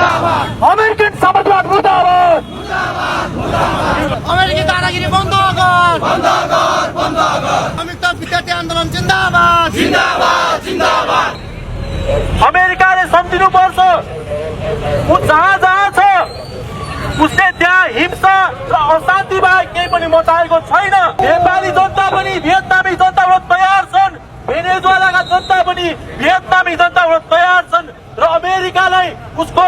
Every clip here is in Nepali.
अमेरिकन साम्राज्यवाद मुर्दाबाद। अमेरिकी दादागिरी बन्द गर। संयुक्त विद्यार्थी आन्दोलन जिन्दाबाद। अमेरिकाले सम्झिनुपर्छ, ऊ जहाँ जहाँ छ उसले त्यहाँ हिंसा र अशान्ति बाहेक केही पनि मचाएको छैन। नेपाली जनता पनि भियतनामी जनता हुन तयार छन्, भेनेजुएलाका जनता पनि भियतनामी जनता हुन तयार छन् र अमेरिकालाई उसको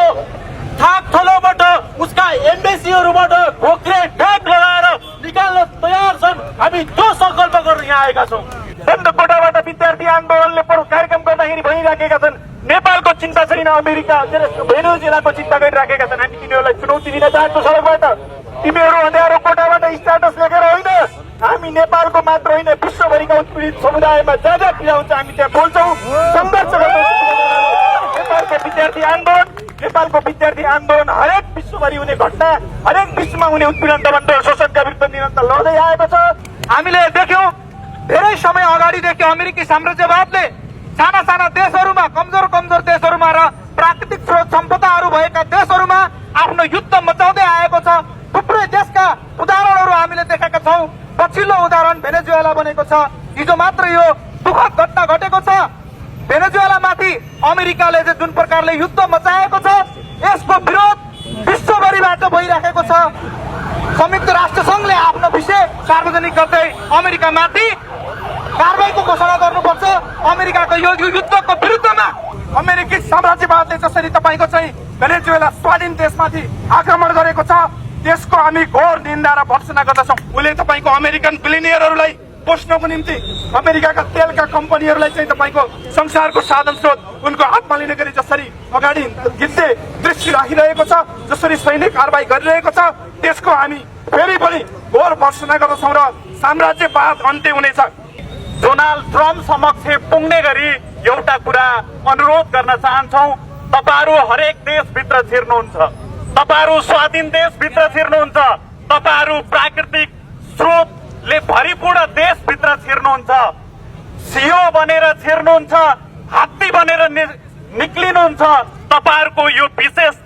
थाक थलोबाट, उसका एम्बेसीहरूबाट ढोक्रे ढाक लगाएर निकाल्न तयार छन्। हामी त्यो संकल्प गर्न यहाँ आएका छौँ। बन्द कोटाबाट विद्यार्थी आन्दोलनले कार्यक्रम गर्दाखेरि भनिराखेका छन् नेपालको चिन्ता छैन, अमेरिका भेनेजुएलाको चिन्ता गरिराखेका छन्। हामी तिनीहरूलाई चुनौती दिन चाहन्छौँ सडकबाट। तिमीहरू अँध्यारो कोटाबाट स्ट्याटस लेखेर होइन, हामी नेपालको मात्र होइन विश्वभरिका उत्पीडित समुदायमा जहाँ जहाँ पीडा हुन्छ हामी त्यहाँ बोल्छौँ, सङ्घर्ष गर्छौँ। नेपालको विद्यार्थी आन्दोलन हरेक विश्वभरि हुने घटना, हरेक विश्वमा हुने उत्पीडन दमन र शोषणका विरुद्ध निरन्तर लड्दै आएको छ। हामीले देख्यौँ धेरै समय अगाडिदेखि अमेरिकी साम्राज्यवादले साना साना देशहरूमा, कमजोर देशहरूमा र प्राकृतिक स्रोत सम्पदाहरू भएका देशहरूमा आफ्नो युद्ध मचाउँदै आएको छ। थुप्रै देशका उदाहरणहरू हामीले देखेका छौँ। पछिल्लो उदाहरण भेनेजुएला बनेको छ। हिजो मात्र यो दुःखद घटना घटेको छ। भेनेजुएलामाथि अमेरिकाले चाहिँ जुन प्रकारले युद्ध मचाएको छ, यसको विरोध विश्वभरिबाट भइराखेको छ। संयुक्त राष्ट्र संघले आफ्नो विषय सार्वजनिक गर्दै अमेरिकामाथि कारबाहीको घोषणा गर्नुपर्छ। अमेरिकाको यो युद्धको विरुद्धमा अमेरिकी साम्राज्यवादले जसरी तपाईँको चाहिँ भेनेजुएला स्वाधीन देशमाथि आक्रमण गरेको छ, त्यसको हामी घोर निन्दा र भर्त्सना गर्दछौँ। उसले तपाईँको अमेरिकन बिलिनियरहरूलाई पोस्नको निम्ति अमेरिकाका तेलका कम्पनीहरूलाई चाहिँ तपाईँको संसारको साधन स्रोत उनको हातमा लिने गरी जसरी अगाडि गिद्दै दृष्टि राखिरहेको छ, जसरी सैनिक कारबाही गरिरहेको छ, त्यसको हामी फेरि पनि घोर भर्त्सना गर्दछौँ र साम्राज्यवाद अन्त्य हुनेछ। डोनाल्ड ट्रम्प समक्ष पुग्ने गरी एउटा कुरा अनुरोध गर्न चाहन्छौँ। तपाईहरू हरेक देशभित्र छिर्नुहुन्छ, तपाईहरू स्वाधीन देशभित्र छिर्नुहुन्छ, तपाईहरू प्राकृतिक स्रोतले भरिपूर्ण देशभित्र छिर्नुहुन्छ। सिंह बनेर छिर्नुहुन्छ, हात्ती बनेर निक्लिनुहुन्छ। तपाईहरूको यो विशेषता